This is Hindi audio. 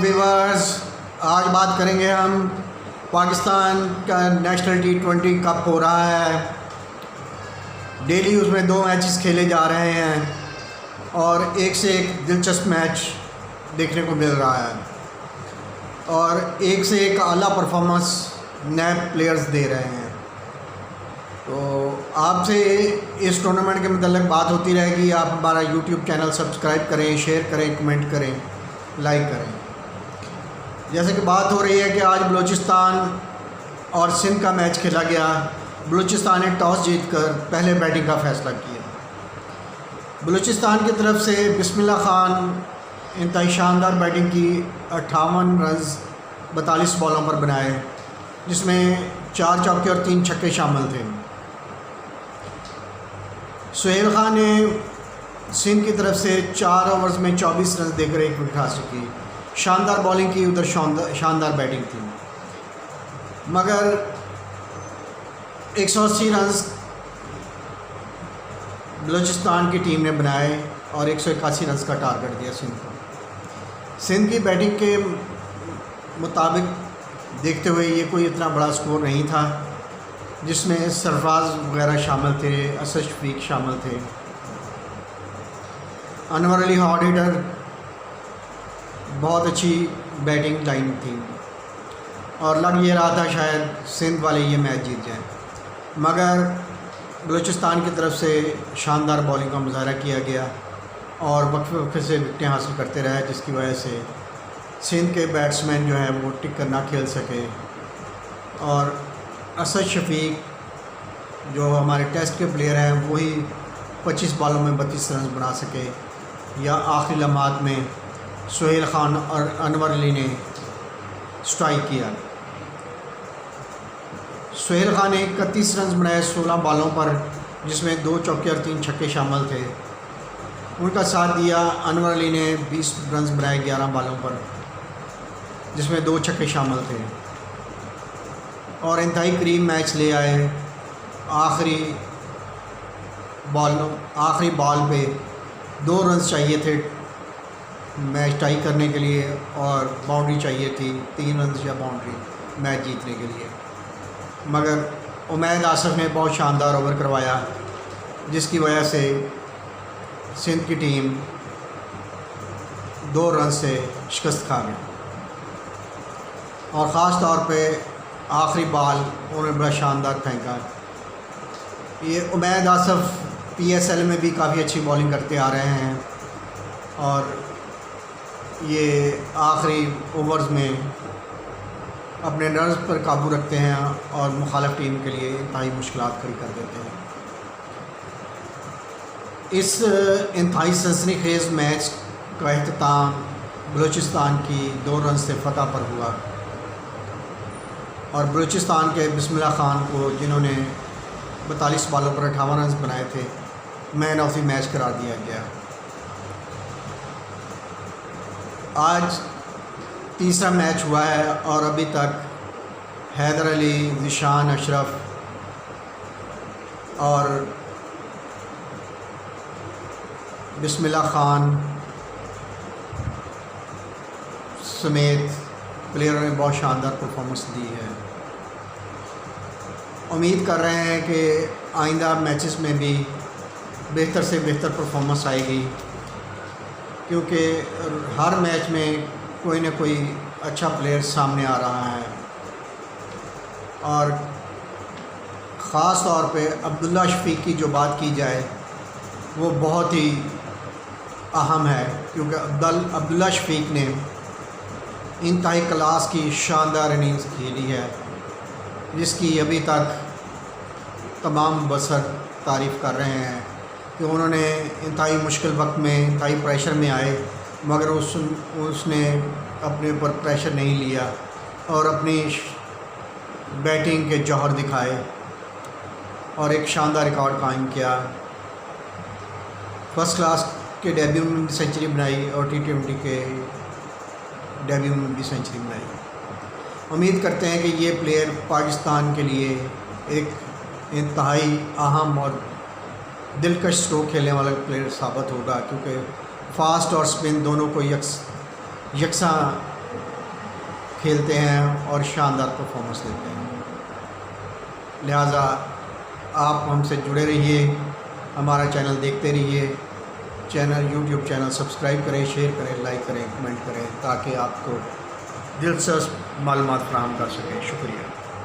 व्यूअर्स, आज बात करेंगे हम पाकिस्तान का नेशनल T20 कप हो रहा है। डेली उसमें 2 मैचेस खेले जा रहे हैं और एक से एक दिलचस्प मैच देखने को मिल रहा है और एक से एक आला परफॉर्मेंस नए प्लेयर्स दे रहे हैं। तो आपसे इस टूर्नामेंट के मतलब बात होती रहेगी। आप हमारा YouTube चैनल सब्सक्राइब करें, शेयर करें, कमेंट करें, लाइक करें। जैसे कि बात हो रही है कि आज बलूचिस्तान और सिंध का मैच खेला गया। बलूचिस्तान ने टॉस जीतकर पहले बैटिंग का फ़ैसला किया। बलूचिस्तान की तरफ से बिस्मिल्लाह खान इंतहाई शानदार बैटिंग की। 58 रन्स 42 बॉलों पर बनाए, जिसमें 4 चौके और 3 छक्के शामिल थे। सुहेल खान ने सिंध की तरफ से 4 ओवर्स में 24 रन देकर 1 विकेट हासिल की। शानदार बॉलिंग की, उधर शानदार बैटिंग थी, मगर 180 रन्स बलूचिस्तान की टीम ने बनाए और 181 रन्स का टारगेट दिया सिंध को। सिंध की बैटिंग के मुताबिक देखते हुए ये कोई इतना बड़ा स्कोर नहीं था, जिसमें सरफराज वगैरह शामिल थे, असद शफीक शामिल थे, अनवर अली हार्ड हिटर, बहुत अच्छी बैटिंग लाइन थी और लग ये रहा था शायद सिंध वाले ये मैच जीत जाएं। मगर बलूचिस्तान की तरफ से शानदार बॉलिंग का मुजाहरा किया गया और वक्फे से विकेटें हासिल करते रहे, जिसकी वजह से सिंध के बैट्समैन जो हैं वो टिक कर ना खेल सके और असद शफीक जो हमारे टेस्ट के प्लेयर हैं वही 25 बॉलों में 32 रन बना सके, या आखिरी लम्हात में सुहेल खान और अनवर अली ने स्ट्राइक किया। सुहेल खान ने 31 रन बनाए 16 बॉलों पर, जिसमें 2 चौके और 3 छक्के शामिल थे। उनका साथ दिया अनवर अली ने 20 रन बनाए 11 बॉलों पर, जिसमें 2 छक्के शामिल थे और इंतहाई करीब मैच ले आए। आखिरी बॉल पे 2 रन चाहिए थे मैच टाई करने के लिए और बाउंड्री चाहिए थी, 3 रन या बाउंड्री मैच जीतने के लिए, मगर उमैद आसफ़ ने बहुत शानदार ओवर करवाया, जिसकी वजह से सिंध की टीम 2 रन से शिकस्त खा गई। और ख़ास तौर पे आखिरी बॉल उन्होंने बड़ा शानदार फेंका। ये उमैद आसफ़ PSL में भी काफ़ी अच्छी बॉलिंग करते आ रहे हैं और ये आखिरी ओवर्स में अपने नर्व्स पर काबू रखते हैं और मुखालिफ टीम के लिए इंतहाई मुश्किलात खड़ी कर देते हैं। इस इंतहाई सनसनीखेज़ मैच का अख्ताम बलूचिस्तान की 2 रन से फतह पर हुआ और बलूचिस्तान के बिस्मिल्लाह खान को, जिन्होंने 42 बॉलों पर 58 रन बनाए थे, मैन ऑफ द मैच करार दिया गया। आज तीसरा मैच हुआ है और अभी तक हैदर अली, ज़ीशान अशरफ और बिस्मिल्लाह खान समेत प्लेयरों ने बहुत शानदार परफॉर्मेंस दी है। उम्मीद कर रहे हैं कि आइंदा मैचेस में भी बेहतर से बेहतर परफॉर्मेंस आएगी, क्योंकि हर मैच में कोई ना कोई अच्छा प्लेयर सामने आ रहा है और ख़ास तौर पे अब्दुल्ला शफीक की जो बात की जाए वो बहुत ही अहम है, क्योंकि अब्दुल्ला शफीक ने इंतहाई क्लास की शानदार इनिंग्स खेली है, जिसकी अभी तक तमाम बसर तारीफ़ कर रहे हैं कि उन्होंने इंतहाई मुश्किल वक्त में, इंतहाई प्रेशर में आए, मगर उसने अपने ऊपर प्रेशर नहीं लिया और अपनी बैटिंग के जौहर दिखाए और एक शानदार रिकॉर्ड कायम किया। फर्स्ट क्लास के डेब्यू में सेंचुरी बनाई और T20 के डेब्यू में भी सेंचुरी बनाई। उम्मीद करते हैं कि ये प्लेयर पाकिस्तान के लिए एक इंतहाई अहम और दिलकश स्ट्रोक खेलने वाला प्लेयर साबित होगा, क्योंकि फ़ास्ट और स्पिन दोनों को यकसा खेलते हैं और शानदार परफॉर्मेंस देते हैं। लिहाजा आप हमसे जुड़े रहिए, हमारा चैनल देखते रहिए। यूट्यूब चैनल सब्सक्राइब करें, शेयर करें, लाइक करें, कमेंट करें, ताकि आपको दिलचस्प मालूमात फराहम कर सकें। शुक्रिया।